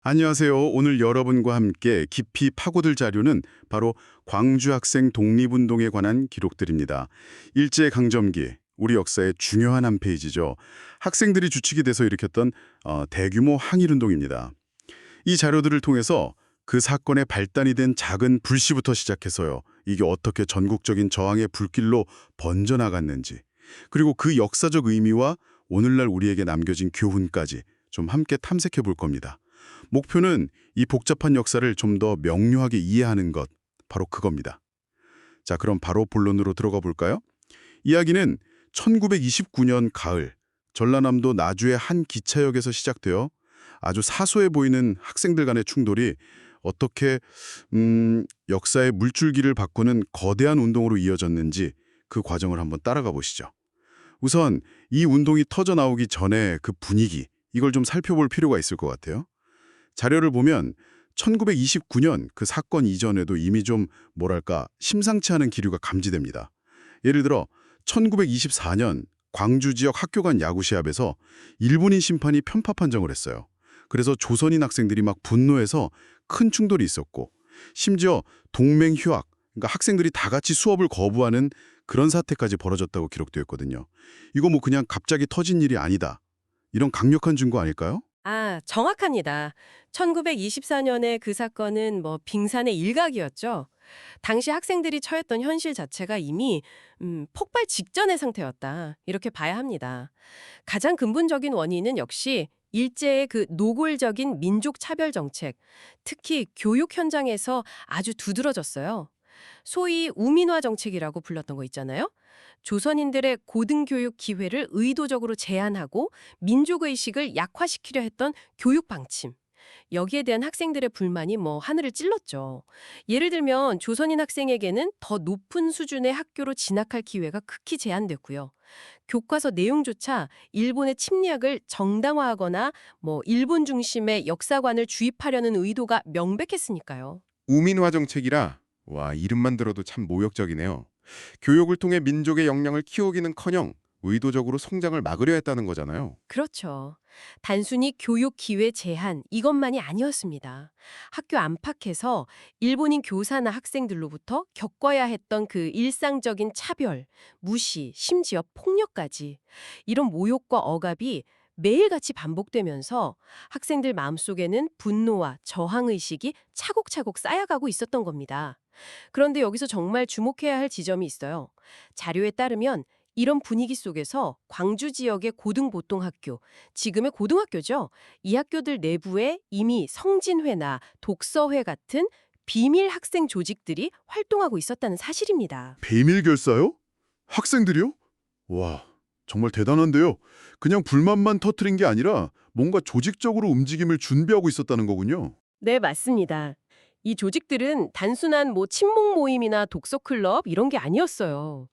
안녕하세요. 오늘 여러분과 함께 깊이 파고들 자료는 바로 광주 학생 독립운동에 관한 기록들입니다. 일제강점기, 우리 역사의 중요한 한 페이지죠. 학생들이 주축이 돼서 일으켰던 대규모 항일운동입니다. 이 자료들을 통해서 그 사건의 발단이 된 작은 불씨부터 시작해서요. 이게 어떻게 전국적인 저항의 불길로 번져나갔는지, 그리고 그 역사적 의미와 오늘날 우리에게 남겨진 교훈까지 좀 함께 탐색해 볼 겁니다. 목표는 이 복잡한 역사를 좀 더 명료하게 이해하는 것, 바로 그겁니다. 자, 그럼 바로 본론으로 들어가 볼까요? 이야기는 1929년 가을, 전라남도 나주의 한 기차역에서 시작되어 아주 사소해 보이는 학생들 간의 충돌이 어떻게 역사의 물줄기를 바꾸는 거대한 운동으로 이어졌는지 그 과정을 한번 따라가 보시죠. 우선 이 운동이 터져 나오기 전에 그 분위기, 이걸 좀 살펴볼 필요가 있을 것 같아요. 자료를 보면 1929년 그 사건 이전에도 이미 좀 뭐랄까 심상치 않은 기류가 감지됩니다. 예를 들어 1924년 광주 지역 학교 간 야구 시합에서 일본인 심판이 편파 판정을 했어요. 그래서 조선인 학생들이 막 분노해서 큰 충돌이 있었고, 심지어 동맹 휴학, 그러니까 학생들이 다 같이 수업을 거부하는 그런 사태까지 벌어졌다고 기록되어 있거든요. 이거 뭐 그냥 갑자기 터진 일이 아니다, 이런 강력한 증거 아닐까요? 정확합니다. 1924년에 그 사건은 빙산의 일각이었죠. 당시 학생들이 처했던 현실 자체가 이미 폭발 직전의 상태였다, 이렇게 봐야 합니다. 가장 근본적인 원인은 역시 일제의 그 노골적인 민족 차별 정책, 특히 교육 현장에서 아주 두드러졌어요. 소위 우민화 정책이라고 불렀던 거 있잖아요. 조선인들의 고등교육 기회를 의도적으로 제한하고 민족의식을 약화시키려 했던 교육 방침. 여기에 대한 학생들의 불만이 하늘을 찔렀죠. 예를 들면 조선인 학생에게는 더 높은 수준의 학교로 진학할 기회가 극히 제한됐고요. 교과서 내용조차 일본의 침략을 정당화하거나 일본 중심의 역사관을 주입하려는 의도가 명백했으니까요. 우민화 정책이라 와 이름만 들어도 참 모욕적이네요. 교육을 통해 민족의 역량을 키우기는커녕 의도적으로 성장을 막으려 했다는 거잖아요. 그렇죠. 단순히 교육 기회 제한 이것만이 아니었습니다. 학교 안팎에서 일본인 교사나 학생들로부터 겪어야 했던 그 일상적인 차별, 무시, 심지어 폭력까지, 이런 모욕과 억압이 매일같이 반복되면서 학생들 마음속에는 분노와 저항의식이 차곡차곡 쌓여가고 있었던 겁니다. 그런데 여기서 정말 주목해야 할 지점이 있어요. 자료에 따르면 이런 분위기 속에서 광주 지역의 고등보통학교, 지금의 고등학교죠. 이 학교들 내부에 이미 성진회나 독서회 같은 비밀 학생 조직들이 활동하고 있었다는 사실입니다. 비밀 결사요? 학생들이요? 와, 정말 대단한데요. 그냥 불만만 터트린 게 아니라 뭔가 조직적으로 움직임을 준비하고 있었다는 거군요. 네, 맞습니다. 이 조직들은 단순한 친목 모임이나 독서 클럽 이런 게 아니었어요.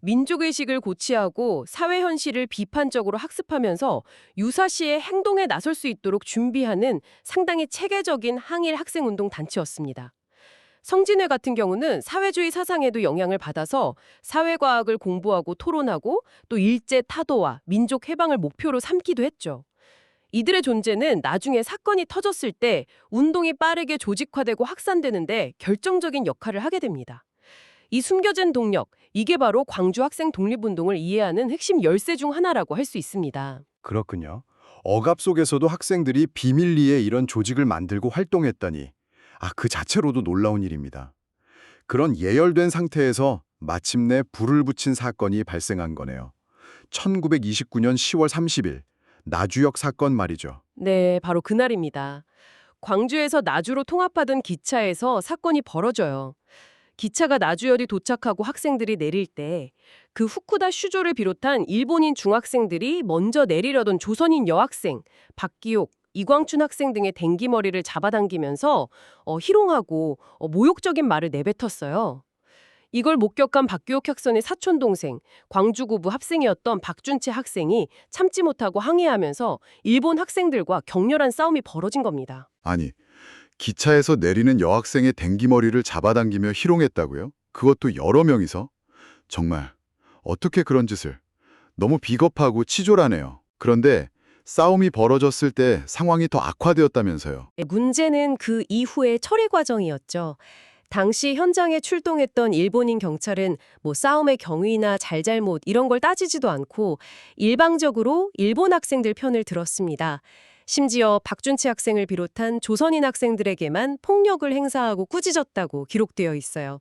민족의식을 고취하고 사회 현실을 비판적으로 학습하면서 유사시에 행동에 나설 수 있도록 준비하는 상당히 체계적인 항일 학생운동 단체였습니다. 성진회 같은 경우는 사회주의 사상에도 영향을 받아서 사회과학을 공부하고 토론하고 또 일제 타도와 민족 해방을 목표로 삼기도 했죠. 이들의 존재는 나중에 사건이 터졌을 때 운동이 빠르게 조직화되고 확산되는데 결정적인 역할을 하게 됩니다. 이 숨겨진 동력, 이게 바로 광주 학생 독립운동을 이해하는 핵심 열쇠 중 하나라고 할 수 있습니다. 그렇군요. 억압 속에서도 학생들이 비밀리에 이런 조직을 만들고 활동했다니, 그 자체로도 놀라운 일입니다. 그런 예열된 상태에서 마침내 불을 붙인 사건이 발생한 거네요. 1929년 10월 30일, 나주역 사건 말이죠. 네, 바로 그날입니다. 광주에서 나주로 통합하던 기차에서 사건이 벌어져요. 기차가 나주열이 도착하고 학생들이 내릴 때 그 후쿠다 슈조를 비롯한 일본인 중학생들이 먼저 내리려던 조선인 여학생 박기옥, 이광춘 학생 등의 댕기머리를 잡아당기면서 희롱하고 모욕적인 말을 내뱉었어요. 이걸 목격한 박기옥 학생의 사촌동생, 광주고부 학생이었던 박준채 학생이 참지 못하고 항의하면서 일본 학생들과 격렬한 싸움이 벌어진 겁니다. 아니, 기차에서 내리는 여학생의 댕기머리를 잡아당기며 희롱했다고요? 그것도 여러 명이서? 정말 어떻게 그런 짓을. 너무 비겁하고 치졸하네요. 그런데 싸움이 벌어졌을 때 상황이 더 악화되었다면서요. 문제는 그 이후의 처리 과정이었죠. 당시 현장에 출동했던 일본인 경찰은 뭐 싸움의 경위나 잘잘못 이런 걸 따지지도 않고 일방적으로 일본 학생들 편을 들었습니다. 심지어 박준치 학생을 비롯한 조선인 학생들에게만 폭력을 행사하고 꾸짖었다고 기록되어 있어요.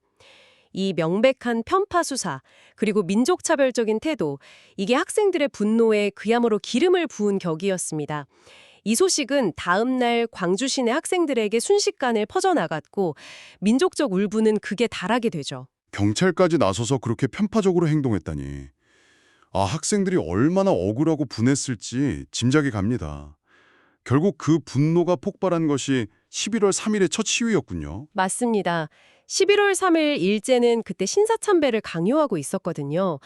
이 명백한 편파 수사, 그리고 민족차별적인 태도, 이게 학생들의 분노에 그야말로 기름을 부은 격이었습니다. 이 소식은 다음 날 광주 시내 학생들에게 순식간에 퍼져나갔고 민족적 울분은 극에 달하게 되죠. 경찰까지 나서서 그렇게 편파적으로 행동했다니. 학생들이 얼마나 억울하고 분했을지 짐작이 갑니다. 결국 그 분노가 폭발한 것이 11월 3일의 첫 시위였군요. 맞습니다. 11월 3일 일제는 그때 신사참배를 강요하고 있었거든요.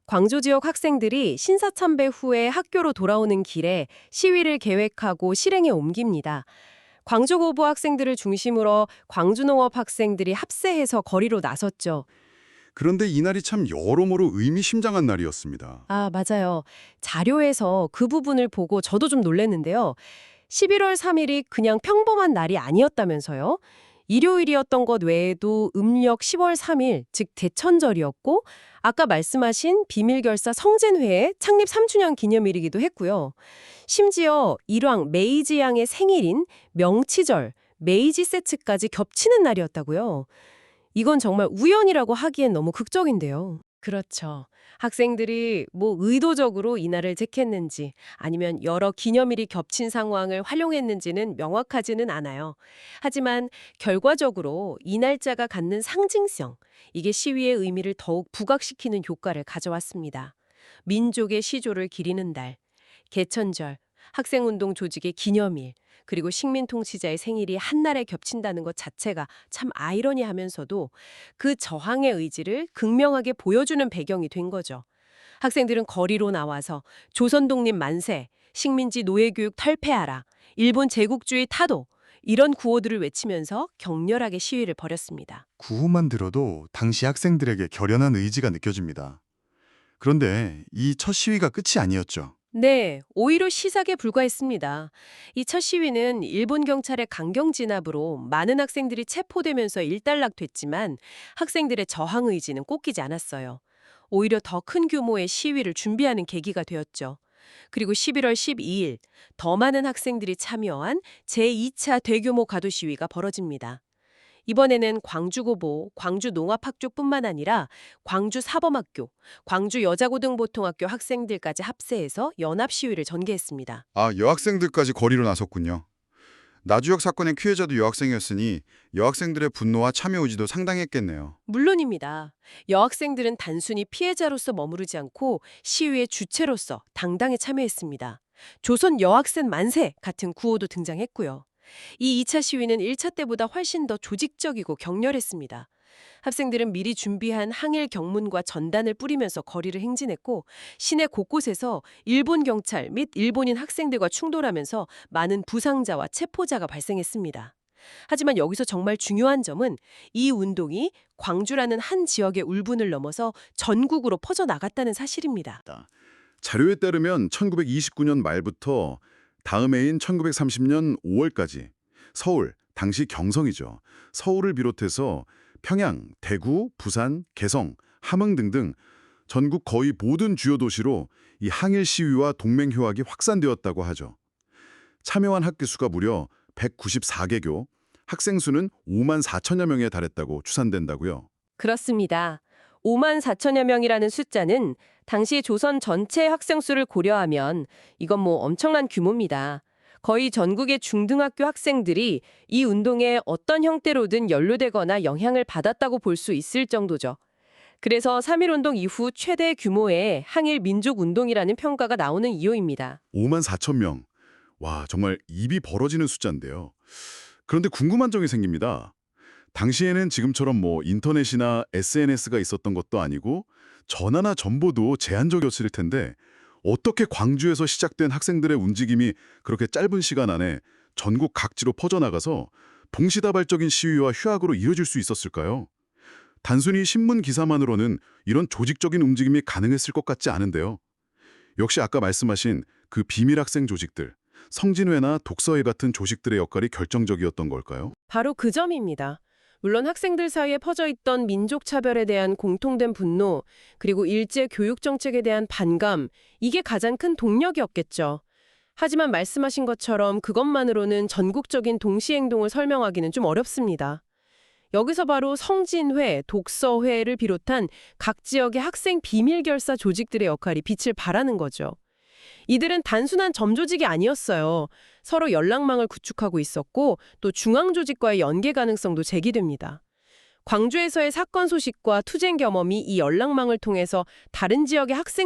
광주 지역 학생들이 신사참배 후에 학교로 돌아오는 길에 시위를 계획하고 실행에 옮깁니다. 광주고보 학생들을 중심으로 광주농업 학생들이 합세해서 거리로 나섰죠. 그런데 이날이 참 여러모로 의미심장한 날이었습니다. 맞아요. 자료에서 그 부분을 보고 저도 좀 놀랐는데요. 11월 3일이 그냥 평범한 날이 아니었다면서요. 일요일이었던 것 외에도 음력 10월 3일, 즉 대천절이었고 아까 말씀하신 비밀결사 성젠회의 창립 3주년 기념일이기도 했고요. 심지어 일왕 메이지 양의 생일인 명치절, 메이지 세츠까지 겹치는 날이었다고요. 이건 정말 우연이라고 하기엔 너무 극적인데요. 그렇죠. 학생들이 뭐 의도적으로 이날을 택했는지 아니면 여러 기념일이 겹친 상황을 활용했는지는 명확하지는 않아요. 하지만 결과적으로 이 날짜가 갖는 상징성, 이게 시위의 의미를 더욱 부각시키는 효과를 가져왔습니다. 민족의 시조를 기리는 달, 개천절, 학생운동 조직의 기념일, 그리고 식민통치자의 생일이 한날에 겹친다는 것 자체가 참 아이러니하면서도 그 저항의 의지를 극명하게 보여주는 배경이 된 거죠. 학생들은 거리로 나와서 조선 독립 만세, 식민지 노예교육 탈폐하라, 일본 제국주의 타도 이런 구호들을 외치면서 격렬하게 시위를 벌였습니다. 구호만 들어도 당시 학생들에게 결연한 의지가 느껴집니다. 그런데 이 첫 시위가 끝이 아니었죠. 네, 오히려 시작에 불과했습니다. 이 첫 시위는 일본 경찰의 강경 진압으로 많은 학생들이 체포되면서 일단락됐지만 학생들의 저항 의지는 꺾이지 않았어요. 오히려 더 큰 규모의 시위를 준비하는 계기가 되었죠. 그리고 11월 12일 더 많은 학생들이 참여한 제2차 대규모 가두 시위가 벌어집니다. 이번에는 광주고보, 광주농업학교뿐만 아니라 광주사범학교, 광주여자고등보통학교 학생들까지 합세해서 연합시위를 전개했습니다. 여학생들까지 거리로 나섰군요. 나주역 사건의 피해자도 여학생이었으니 여학생들의 분노와 참여 의지도 상당했겠네요. 물론입니다. 여학생들은 단순히 피해자로서 머무르지 않고 시위의 주체로서 당당히 참여했습니다. 조선 여학생 만세 같은 구호도 등장했고요. 이 2차 시위는 1차 때보다 훨씬 더 조직적이고 격렬했습니다. 학생들은 미리 준비한 항일 경문과 전단을 뿌리면서 거리를 행진했고 시내 곳곳에서 일본 경찰 및 일본인 학생들과 충돌하면서 많은 부상자와 체포자가 발생했습니다. 하지만 여기서 정말 중요한 점은 이 운동이 광주라는 한 지역의 울분을 넘어서 전국으로 퍼져나갔다는 사실입니다. 자료에 따르면 1929년 말부터 다음 해인 1930년 5월까지 서울, 당시 경성이죠. 서울을 비롯해서 평양, 대구, 부산, 개성, 함흥 등등 전국 거의 모든 주요 도시로 이 항일 시위와 동맹 효학이 확산되었다고 하죠. 참여한 학교 수가 무려 194개교, 학생 수는 5만 4천여 명에 달했다고 추산된다고요. 그렇습니다. 5만 4천여 명이라는 숫자는 당시 조선 전체 학생 수를 고려하면 이건 뭐 엄청난 규모입니다. 거의 전국의 중등학교 학생들이 이 운동에 어떤 형태로든 연루되거나 영향을 받았다고 볼 수 있을 정도죠. 그래서 3.1운동 이후 최대 규모의 항일 민족운동이라는 평가가 나오는 이유입니다. 5만 4천 명. 와, 정말 입이 벌어지는 숫자인데요. 그런데 궁금한 점이 생깁니다. 당시에는 지금처럼 뭐 인터넷이나 SNS가 있었던 것도 아니고 전화나 정보도 제한적이었을 텐데 어떻게 광주에서 시작된 학생들의 움직임이 그렇게 짧은 시간 안에 전국 각지로 퍼져나가서 동시다발적인 시위와 휴학으로 이어질 수 있었을까요? 단순히 신문 기사만으로는 이런 조직적인 움직임이 가능했을 것 같지 않은데요. 역시 아까 말씀하신 그 비밀 학생 조직들, 성진회나 독서회 같은 조직들의 역할이 결정적이었던 걸까요? 바로 그 점입니다. 물론 학생들 사이에 퍼져 있던 민족 차별에 대한 공통된 분노, 그리고 일제 교육 정책에 대한 반감, 이게 가장 큰 동력이었겠죠. 하지만 말씀하신 것처럼 그것만으로는 전국적인 동시행동을 설명하기는 좀 어렵습니다. 여기서 바로 성진회, 독서회를 비롯한 각 지역의 학생 비밀결사 조직들의 역할이 빛을 발하는 거죠. 이들은 단순한 점조직이 아니었어요. 서로 연락망을 구축하고 있었고 또 중앙조직과의 연계 가능성도 제기됩니다. 광주에서의 사건 소식과 투쟁 경험이 이 연락망을 통해서 다른 지역의 학생